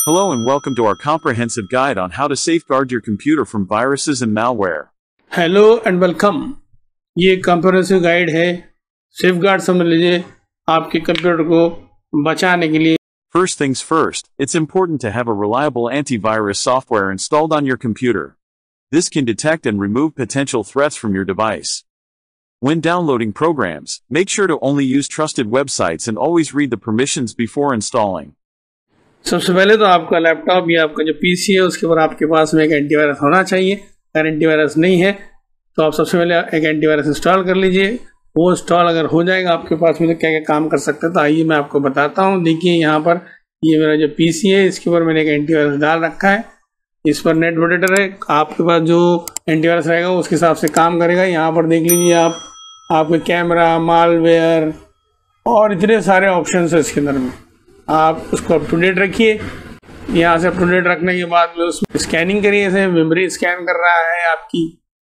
Hello and welcome to our comprehensive guide on how to safeguard your computer from viruses and malware. Hello and welcome. ये comprehensive guide है। Safeguard समझ लीजिए आपके computer को बचाने के लिए। First things first, it's important to have a reliable antivirus software installed on your computer. This can detect and remove potential threats from your device. When downloading programs, make sure to only use trusted websites and always read the permissions before installing. सबसे पहले तो आपका laptop या आपका जो PC है उसके ऊपर आपके पास में एक एंटीवायरस होना चाहिए। अगर एंटीवायरस नहीं है तो आप सबसे पहले एक एंटीवायरस इंस्टॉल कर लीजिए। वो इंस्टॉल अगर हो जाएगा आपके पास में तो क्या क्या काम कर सकते हैं, तो आइए मैं आपको बताता हूँ। देखिए यहाँ पर ये मेरा जो पीसी है इसके ऊपर मैंने एक एंटीवायरस डाल रखा है। इस पर नेट प्रोटेक्टर है। आपके पास जो एंटीवायरस रहेगा उसके हिसाब से काम करेगा। यहाँ पर देख लीजिए आप, आपके कैमरा, मालवेयर और इतने सारे ऑप्शन है इसके अंदर में। आप उसको अप टू डेट रखिए। यहाँ से अप टू डेट रखने के बाद में उसमें स्कैनिंग करिए। जैसे मेमोरी स्कैन कर रहा है आपकी,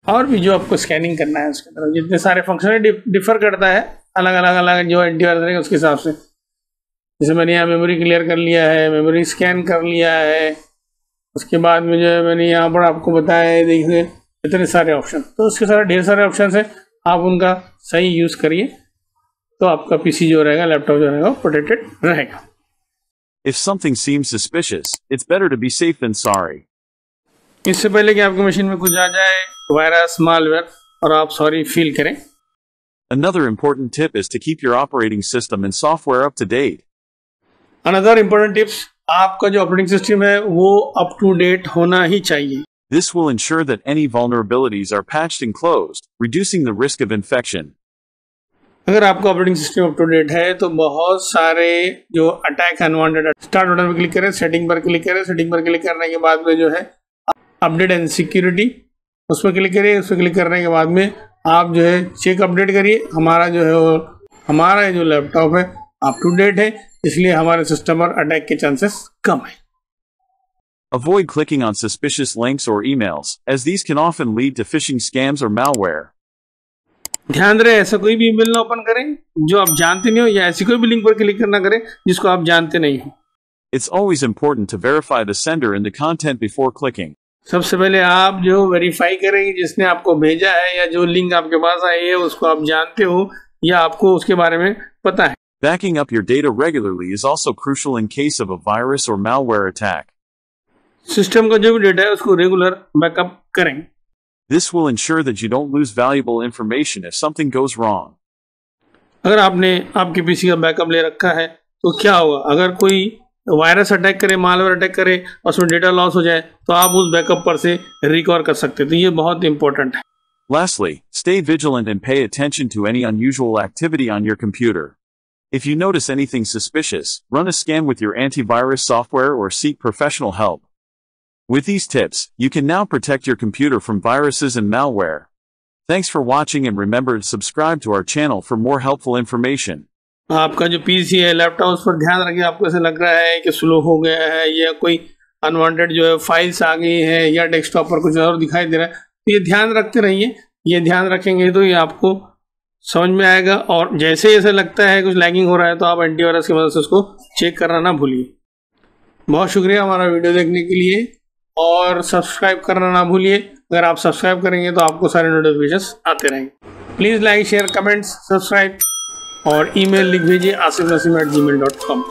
और भी जो आपको स्कैनिंग करना है उसके अंदर जितने सारे फंक्शन डिफर करता है अलग अलग जो एंटीवायरस रहेगा उसके हिसाब से। जैसे मैंने यहाँ मेमोरी क्लियर कर लिया है, मेमोरी स्कैन कर लिया है। उसके बाद में जो है मैंने यहाँ पर आपको बताया है, देखिए इतने सारे ऑप्शन। तो उसके सारे ढेर सारे ऑप्शन है, आप उनका सही यूज़ करिए तो आपका पीसी जो रहेगा, लैपटॉप जो रहेगा, प्रोटेक्टेड रहेगा। If something seems suspicious, it's better to be safe than sorry. इससे पहले कि आपकी मशीन में कुछ आ जाए वायरस, मालवेयर, और आप सॉरी फील करें। Another important tip is to keep your operating system and software up to date. Another important tips, आपका जो ऑपरेटिंग सिस्टम है वो अप टू डेट होना ही चाहिए। This will ensure that any vulnerabilities are patched and closed, reducing the risk of infection. अगर आपका operating system up to date है तो बहुत सारे जो अटैक अनवांटेड, स्टार्ट बटन पर क्लिक करें, सेटिंग पर क्लिक करें। सेटिंग पर क्लिक करने के बाद में जो है अपडेट एंड सिक्योरिटी, उस पर क्लिक करिए। उस पर क्लिक करने के बाद में आप जो है चेक अपडेट करिए। हमारा जो है हमारा जो लैपटॉप है अप टू डेट है, इसलिए हमारे सिस्टम पर अटैक के चांसेस कम है। Avoid clicking on suspicious links or emails, as these can often lead to phishing scams or malware. ध्यान रहे ऐसा कोई भी ईमेल ना ओपन करें जो आप जानते नहीं हो, या ऐसी कोई भी लिंक पर क्लिक ना करें जिसको आप जानते नहीं हो। It's always important to verify the sender and the content before clicking. सबसे पहले आप जो वेरीफाई करेंगे जिसने आपको भेजा है या जो लिंक आपके पास आई है उसको आप जानते हो या आपको उसके बारे में पता है। Backing up your data regularly is also crucial in case of a virus or malware attack. System का जो भी डेटा है उसको रेगुलर बैकअप करें। This will ensure that you don't lose valuable information if something goes wrong. अगर आपने आपके PC का बैकअप ले रखा है तो क्या होगा, अगर कोई वायरस अटैक करे, मालवेयर अटैक करे और उसमें डेटा लॉस हो जाए तो आप उस बैकअप पर से रिकवर कर सकते हैं। तो ये बहुत इंपॉर्टेंट है। Lastly, stay vigilant and pay attention to any unusual activity on your computer. If you notice anything suspicious, run a scan with your antivirus software or seek professional help. With these tips, you can now protect your computer from viruses and malware. Thanks for watching and remember to subscribe to our channel for more helpful information. आपका जो PC है, laptop, उस पर ध्यान रखिए। आपको ऐसा लग रहा है कि स्लो हो गया है या कोई अनवांटेड जो है फाइल्स आ गई है या डेस्कटॉप पर कुछ और दिखाई दे रहा है, तो ये ध्यान रखते रहिए। ये ध्यान रखेंगे तो ये आपको समझ में आएगा, और जैसे ऐसा लगता है कुछ लैगिंग हो रहा है तो आप एंटीवायरस की मदद से उसको चेक करना ना भूलिए। बहुत शुक्रिया हमारा वीडियो देखने के लिए, और सब्सक्राइब करना ना भूलिए। अगर आप सब्सक्राइब करेंगे तो आपको सारे नोटिफिकेशंस आते रहेंगे। Please like, share, comments, subscribe और ईमेल लिख भेजिए asifnasim@gmail.com।